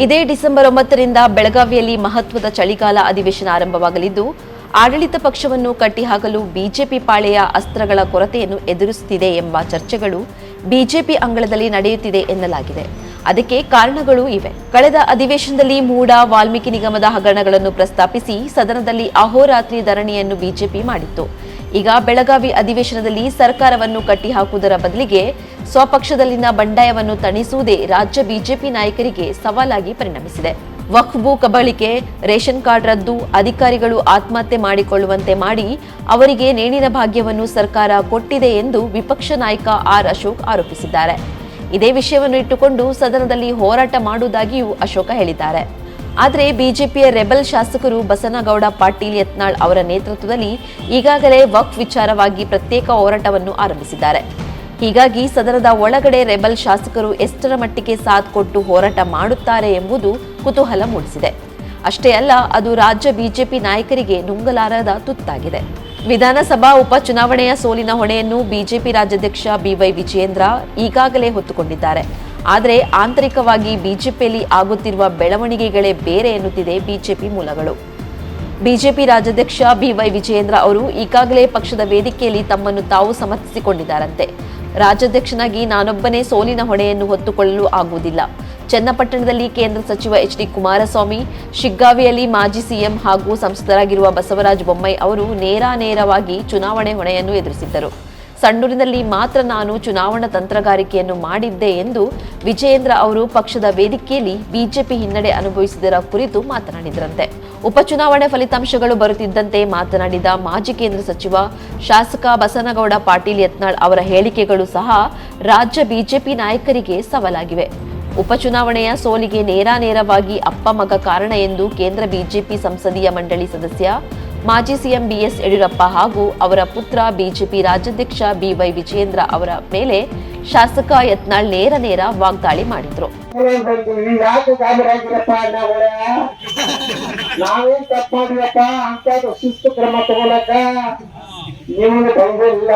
ಇದೇ ಡಿಸೆಂಬರ್ 9ರಿಂದ ಬೆಳಗಾವಿಯಲ್ಲಿ ಮಹತ್ವದ ಚಳಿಗಾಲ ಅಧಿವೇಶನ ಆರಂಭವಾಗಲಿದ್ದು, ಆಡಳಿತ ಪಕ್ಷವನ್ನು ಕಟ್ಟಿಹಾಕಲು ಬಿಜೆಪಿ ಪಾಳೆಯ ಅಸ್ತ್ರಗಳ ಕೊರತೆಯನ್ನು ಎದುರಿಸುತ್ತಿದೆ ಎಂಬ ಚರ್ಚೆಗಳು ಬಿಜೆಪಿ ಅಂಗಳದಲ್ಲಿ ನಡೆಯುತ್ತಿದೆ ಎನ್ನಲಾಗಿದೆ. ಅದಕ್ಕೆ ಕಾರಣಗಳು ಇವೆ. ಕಳೆದ ಅಧಿವೇಶನದಲ್ಲಿ ಮೂಡಾ ವಾಲ್ಮೀಕಿ ನಿಗಮದ ಹಗರಣಗಳನ್ನು ಪ್ರಸ್ತಾಪಿಸಿ ಸದನದಲ್ಲಿ ಅಹೋರಾತ್ರಿ ಧರಣಿಯನ್ನು ಬಿಜೆಪಿ ಮಾಡಿತ್ತು. ಈಗ ಬೆಳಗಾವಿ ಅಧಿವೇಶನದಲ್ಲಿ ಸರ್ಕಾರವನ್ನು ಕಟ್ಟಿಹಾಕುವುದರ ಬದಲಿಗೆ ಸ್ವಪಕ್ಷದಲ್ಲಿನ ಬಂಡಾಯವನ್ನು ತಣಿಸುವುದೇ ರಾಜ್ಯ ಬಿಜೆಪಿ ನಾಯಕರಿಗೆ ಸವಾಲಾಗಿ ಪರಿಣಮಿಸಿದೆ. ವಕ್ಫ್ ಭೂ ಕಬಳಿಕೆ, ರೇಷನ್ ಕಾರ್ಡ್ ರದ್ದು, ಅಧಿಕಾರಿಗಳು ಆತ್ಮಹತ್ಯೆ ಮಾಡಿಕೊಳ್ಳುವಂತೆ ಮಾಡಿ ಅವರಿಗೆ ನೇಣಿನ ಭಾಗ್ಯವನ್ನು ಸರ್ಕಾರ ಕೊಟ್ಟಿದೆ ಎಂದು ವಿಪಕ್ಷ ನಾಯಕ ಆರ್ ಅಶೋಕ್ ಆರೋಪಿಸಿದ್ದಾರೆ. ಇದೇ ವಿಷಯವನ್ನು ಇಟ್ಟುಕೊಂಡು ಸದನದಲ್ಲಿ ಹೋರಾಟ ಮಾಡುವುದಾಗಿಯೂ ಅಶೋಕ ಹೇಳಿದ್ದಾರೆ. ಆದರೆ ಬಿಜೆಪಿಯ ರೆಬೆಲ್ ಶಾಸಕರು ಬಸನಗೌಡ ಪಾಟೀಲ್ ಯತ್ನಾಳ್ ಅವರ ನೇತೃತ್ವದಲ್ಲಿ ಈಗಾಗಲೇ ವಕ್ಫ್ ವಿಚಾರವಾಗಿ ಪ್ರತ್ಯೇಕ ಹೋರಾಟವನ್ನು ಆರಂಭಿಸಿದ್ದಾರೆ. ಹೀಗಾಗಿ ಸದನದ ಒಳಗಡೆ ರೆಬೆಲ್ ಶಾಸಕರು ಎಷ್ಟರ ಮಟ್ಟಿಗೆ ಸಾಥ್ ಕೊಟ್ಟು ಹೋರಾಟ ಮಾಡುತ್ತಾರೆ ಎಂಬುದು ಕುತೂಹಲ ಮೂಡಿಸಿದೆ. ಅಷ್ಟೇ ಅಲ್ಲ, ಅದು ರಾಜ್ಯ ಬಿಜೆಪಿ ನಾಯಕರಿಗೆ ನುಂಗಲಾರದ ತುತ್ತಾಗಿದೆ. ವಿಧಾನಸಭಾ ಉಪಚುನಾವಣೆಯ ಸೋಲಿನ ಹೊಣೆಯನ್ನು ಬಿಜೆಪಿ ರಾಜ್ಯಾಧ್ಯಕ್ಷ ಬಿವೈ ವಿಜಯೇಂದ್ರ ಈಗಾಗಲೇ ಹೊತ್ತುಕೊಂಡಿದ್ದಾರೆ. ಆದರೆ ಆಂತರಿಕವಾಗಿ ಬಿಜೆಪಿಯಲ್ಲಿ ಆಗುತ್ತಿರುವ ಬೆಳವಣಿಗೆಗಳೇ ಬೇರೆ ಎನ್ನುತ್ತಿದೆ ಬಿಜೆಪಿ ಮೂಲಗಳು. ಬಿಜೆಪಿ ರಾಜ್ಯಾಧ್ಯಕ್ಷ ಬಿವೈ ವಿಜಯೇಂದ್ರ ಅವರು ಈಗಾಗಲೇ ಪಕ್ಷದ ವೇದಿಕೆಯಲ್ಲಿ ತಮ್ಮನ್ನು ತಾವು ಸಮರ್ಥಿಸಿಕೊಂಡಿದ್ದಾರಂತೆ. ರಾಜ್ಯಾಧ್ಯಕ್ಷನಾಗಿ ನಾನೊಬ್ಬನೇ ಸೋಲಿನ ಹೊಣೆಯನ್ನು ಹೊತ್ತುಕೊಳ್ಳಲು ಆಗುವುದಿಲ್ಲ. ಚನ್ನಪಟ್ಟಣದಲ್ಲಿ ಕೇಂದ್ರ ಸಚಿವ ಎಚ್.ಡಿ. ಕುಮಾರಸ್ವಾಮಿ, ಶಿಗ್ಗಾವಿಯಲ್ಲಿ ಮಾಜಿ ಸಿಎಂ ಹಾಗೂ ಸಂಸದರಾಗಿರುವ ಬಸವರಾಜ ಬೊಮ್ಮಾಯಿ ಅವರು ನೇರವಾಗಿ ಚುನಾವಣೆ ಹೊಣೆಯನ್ನು ಎದುರಿಸಿದ್ದರು. ಸಂಡೂರಿನಲ್ಲಿ ಮಾತ್ರ ನಾನು ಚುನಾವಣಾ ತಂತ್ರಗಾರಿಕೆಯನ್ನು ಮಾಡಿದ್ದೆ ಎಂದು ವಿಜಯೇಂದ್ರ ಅವರು ಪಕ್ಷದ ವೇದಿಕೆಯಲ್ಲಿ ಬಿಜೆಪಿ ಹಿನ್ನಡೆ ಅನುಭವಿಸಿದರ ಕುರಿತು ಮಾತನಾಡಿದರಂತೆ. ಉಪಚುನಾವಣೆ ಫಲಿತಾಂಶಗಳು ಬರುತ್ತಿದ್ದಂತೆ ಮಾತನಾಡಿದ ಮಾಜಿ ಕೇಂದ್ರ ಸಚಿವ, ಶಾಸಕ ಬಸನಗೌಡ ಪಾಟೀಲ್ ಯತ್ನಾಳ್ ಅವರ ಹೇಳಿಕೆಗಳು ಸಹ ರಾಜ್ಯ ಬಿಜೆಪಿ ನಾಯಕರಿಗೆ ಸವಾಲಾಗಿವೆ. ಉಪಚುನಾವಣೆಯ ಸೋಲಿಗೆ ನೇರವಾಗಿ ಅಪ್ಪ ಮಗ ಕಾರಣ ಎಂದು ಕೇಂದ್ರ ಬಿಜೆಪಿ ಸಂಸದೀಯ ಮಂಡಳಿ ಸದಸ್ಯ ಮಾಜಿ ಸಿಎಂ ಬಿಎಸ್ ಯಡಿಯೂರಪ್ಪ ಹಾಗೂ ಅವರ ಪುತ್ರ ಬಿಜೆಪಿ ರಾಜ್ಯಾಧ್ಯಕ್ಷ ಬಿವೈ ವಿಜಯೇಂದ್ರ ಅವರ ಮೇಲೆ ಶಾಸಕ ಯತ್ನಾಳ್ ನೇರ ವಾಗ್ದಾಳಿ ಮಾಡಿದ್ರು. ನಾವೇನ್ ತಪ್ಪು ಮಾಡಿರಪ್ಪ ಅಂತ ಶಿಸ್ತು ಕ್ರಮ ತಗೊಳಕ ನಿಮ್ಗೆ ಬಂದಿಲ್ಲ.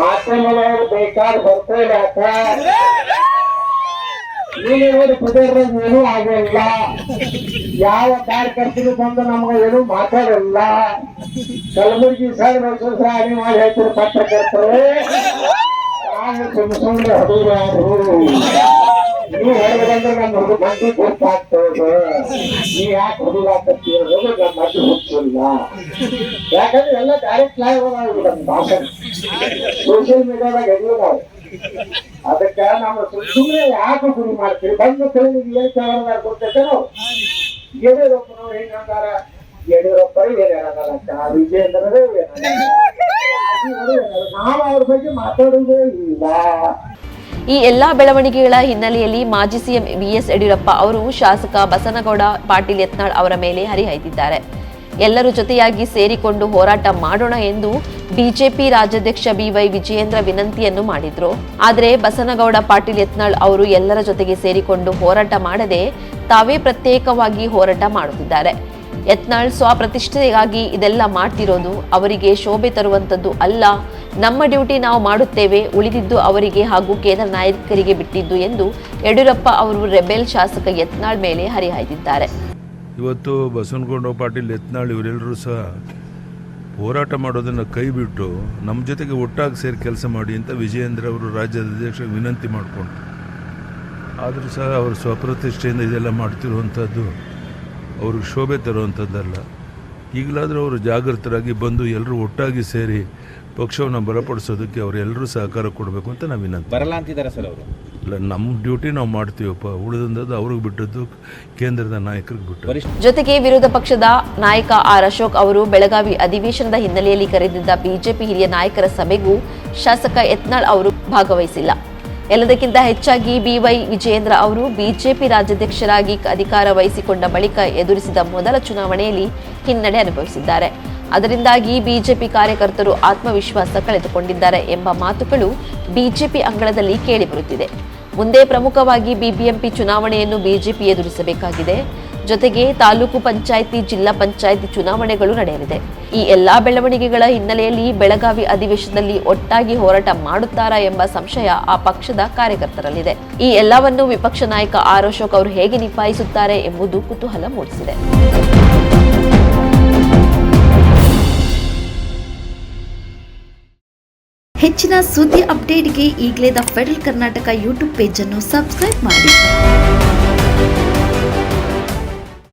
ಮಾಧ್ಯಮದವರು ಬೇಕಾದ ಬರ್ತಾ ಇಲ್ಲ. ಏನೂ ಆಗಿಲ್ಲ. ಯಾವ ಕಾರ್ಯಕರ್ತರು ಬಂದು ನಮ್ಗೆ ಏನು ಮಾತಾಡಲ್ಲ. ಕಲಬುರಗಿ ಸರ್ ರಾಣಿ ಮಾಡಿ ಹೇಳ್ತಿರೋ ಪತ್ರಕರ್ತರು ಸುಮ್ಮನೆ ಹುಡುಗರು ನೀವು ಹೊರಗೆ ಬಂದ್ರೆ ನಮ್ಮ ಹುಡುಗ ಮಂದಿ ಗೊತ್ತಾಗ್ತದೆ. ನೀವ್ ಯಾಕೆ ಹುಡುಗ ಆಗ್ತೀರ ನಮ್ಮ ಮದ್ದು ಹುಟ್ಟಿಲ್ಲ. ಯಾಕಂದ್ರೆ ಎಲ್ಲ ಡೈರೆಕ್ಟ್ ಲೈವ್ ನಮ್ಮ ಭಾಷಣ ಸೋಷಿಯಲ್ ಮೀಡಿಯಾದಾಗ ಎದುರು ನಾವು. ಅದಕ್ಕ ನಾವು ಸುಮ್ಮನೆ ಯಾಕೆ ಗುರಿ ಮಾಡ್ತೀವಿ. ಬಂದು ತಿಳಿಗೆ ಏನ್ ಕೇಳೋದಾರ ಕೊಡ್ತೇವೆ ನಾವು. ಯಡಿಯೂರಪ್ಪನವ್ರು ಹೆಂಗಂದಾರ, ಯಡಿಯೂರಪ್ಪರು ಏನೇನಕ್ಕ ವಿಜಯೇಂದ್ರರೇ ನಾವು ಅವ್ರ ಬಗ್ಗೆ ಮಾತಾಡುವುದೇ ಇಲ್ಲ. ಈ ಎಲ್ಲಾ ಬೆಳವಣಿಗೆಗಳ ಹಿನ್ನೆಲೆಯಲ್ಲಿ ಮಾಜಿ ಸಿಎಂ ಬಿಎಸ್ ಯಡಿಯೂರಪ್ಪ ಅವರು ಶಾಸಕ ಬಸನಗೌಡ ಪಾಟೀಲ್ ಯತ್ನಾಳ್ ಅವರ ಮೇಲೆ ಹರಿಹಾಯ್ದಿದ್ದಾರೆ. ಎಲ್ಲರೂ ಜೊತೆಯಾಗಿ ಸೇರಿಕೊಂಡು ಹೋರಾಟ ಮಾಡೋಣ ಎಂದು ಬಿಜೆಪಿ ರಾಜ್ಯಾಧ್ಯಕ್ಷ ಬಿವೈ ವಿಜಯೇಂದ್ರ ವಿನಂತಿಯನ್ನು ಮಾಡಿದ್ರು. ಆದರೆ ಬಸನಗೌಡ ಪಾಟೀಲ್ ಯತ್ನಾಳ್ ಅವರು ಎಲ್ಲರ ಜೊತೆಗೆ ಸೇರಿಕೊಂಡು ಹೋರಾಟ ಮಾಡದೆ ತಾವೇ ಪ್ರತ್ಯೇಕವಾಗಿ ಹೋರಾಟ ಮಾಡುತ್ತಿದ್ದಾರೆ. ಯತ್ನಾಳ್ ಸ್ವಪ್ರತಿಷ್ಠೆಗಾಗಿ ಇದೆಲ್ಲ ಮಾಡ್ತಿರೋದು ಅವರಿಗೆ ಶೋಭೆ ತರುವಂತದ್ದು ಅಲ್ಲ. ನಮ್ಮ ಡ್ಯೂಟಿ ನಾವು ಮಾಡುತ್ತೇವೆ, ಉಳಿದಿದ್ದು ಅವರಿಗೆ ಹಾಗೂ ಕೇಂದ್ರ ನಾಯಕರಿಗೆ ಬಿಟ್ಟಿದ್ದು ಎಂದು ಯಡಿಯೂರಪ್ಪ ಅವರು ರೆಬೆಲ್ ಶಾಸಕ ಯತ್ನಾಳ್ ಮೇಲೆ ಹರಿಹಾಯ್ದಿದ್ದಾರೆ. ಇವತ್ತು ಬಸವನಗೌಡ ಪಾಟೀಲ್ ಯತ್ನಾಳ್ ಇವರೆಲ್ಲರೂ ಸಹ ಹೋರಾಟ ಮಾಡೋದನ್ನು ಕೈ ಬಿಟ್ಟು ನಮ್ಮ ಜೊತೆಗೆ ಒಟ್ಟಾಗಿ ಸೇರಿ ಕೆಲಸ ಮಾಡಿ ಅಂತ ವಿಜಯೇಂದ್ರ ಅವರು ರಾಜ್ಯದ ಅಧ್ಯಕ್ಷರಿಗೆ ವಿನಂತಿ ಮಾಡಿಕೊಂಡು, ಆದರೂ ಸಹ ಅವರು ಸ್ವಪ್ರತಿಷ್ಠೆಯಿಂದ ಇದೆಲ್ಲ ಮಾಡ್ತಿರುವಂಥದ್ದು ಅವ್ರಿಗೆ ಶೋಭೆ ತರುವಂಥದ್ದಲ್ಲ. ಈಗಲಾದರೂ ಅವರು ಜಾಗೃತರಾಗಿ ಬಂದು ಎಲ್ಲರೂ ಒಟ್ಟಾಗಿ ಸೇರಿ ಪಕ್ಷವನ್ನು ಬಲಪಡಿಸೋದಕ್ಕೆ ಅವರೆಲ್ಲರೂ ಸಹಕಾರ ಕೊಡಬೇಕು ಅಂತ ನಾವು ವಿನಂತಿ. ಬರಲ್ಲ ಅಂತಿದ್ದಾರೆ ಸರ್ ಅವರು. ಇಲ್ಲ, ನಮ್ಮ ಡ್ಯೂಟಿ ನಾವು ಮಾಡ್ತೀವಪ್ಪ, ಉಳಿದಂಥದ್ದು ಅವ್ರಿಗೆ ಬಿಟ್ಟದ್ದು ಕೇಂದ್ರದ ನಾಯಕರಿಗೆ ಬಿಟ್ಟು. ಜೊತೆಗೆ ವಿರೋಧ ಪಕ್ಷದ ನಾಯಕ ಆರ್ ಅಶೋಕ್ ಅವರು ಬೆಳಗಾವಿ ಅಧಿವೇಶನದ ಹಿನ್ನೆಲೆಯಲ್ಲಿ ಕರೆದಿದ್ದ ಬಿಜೆಪಿ ಹಿರಿಯ ನಾಯಕರ ಸಭೆಗೂ ಶಾಸಕ ಯತ್ನಾಳ್ ಅವರು ಭಾಗವಹಿಸಿಲ್ಲ. ಎಲ್ಲದಕ್ಕಿಂತ ಹೆಚ್ಚಾಗಿ ಬಿವೈ ವಿಜಯೇಂದ್ರ ಅವರು ಬಿಜೆಪಿ ರಾಜ್ಯಾಧ್ಯಕ್ಷರಾಗಿ ಅಧಿಕಾರ ವಹಿಸಿಕೊಂಡ ಬಳಿಕ ಎದುರಿಸಿದ ಮೊದಲ ಚುನಾವಣೆಯಲ್ಲಿ ಹಿನ್ನಡೆ ಅನುಭವಿಸಿದ್ದಾರೆ. ಅದರಿಂದಾಗಿ ಬಿಜೆಪಿ ಕಾರ್ಯಕರ್ತರು ಆತ್ಮವಿಶ್ವಾಸ ಕಳೆದುಕೊಂಡಿದ್ದಾರೆ ಎಂಬ ಮಾತುಗಳು ಬಿಜೆಪಿ ಅಂಗಳದಲ್ಲಿ ಕೇಳಿಬರುತ್ತಿದೆ. ಮುಂದೆ ಪ್ರಮುಖವಾಗಿ ಬಿಬಿಎಂಪಿ ಚುನಾವಣೆಯನ್ನು ಬಿಜೆಪಿ ಎದುರಿಸಬೇಕಾಗಿದೆ. ಜೊತೆಗೆ ತಾಲೂಕು ಪಂಚಾಯಿತಿ, ಜಿಲ್ಲಾ ಪಂಚಾಯಿತಿ ಚುನಾವಣೆಗಳು ನಡೆಯಲಿದೆ. ಈ ಎಲ್ಲಾ ಬೆಳವಣಿಗೆಗಳ ಹಿನ್ನೆಲೆಯಲ್ಲಿ ಬೆಳಗಾವಿ ಅಧಿವೇಶನದಲ್ಲಿ ಒಟ್ಟಾಗಿ ಹೋರಾಟ ಮಾಡುತ್ತಾರಾ ಎಂಬ ಸಂಶಯ ಆ ಪಕ್ಷದ ಕಾರ್ಯಕರ್ತರಲ್ಲಿದೆ. ಈ ಎಲ್ಲವನ್ನು ವಿಪಕ್ಷ ನಾಯಕ ಆರ್ ಅಶೋಕ್ ಅವರು ಹೇಗೆ ನಿಭಾಯಿಸುತ್ತಾರೆ ಎಂಬುದು ಕುತೂಹಲ ಮೂಡಿಸಿದೆ. ಹೆಚ್ಚಿನ ಸುದ್ದಿ ಅಪ್ಡೇಟ್ಗೆ ಈಗಲೇ the federal Karnataka YouTube page ಅನ್ನು ಸಬ್ಸ್ಕ್ರೈಬ್ ಮಾಡಿ.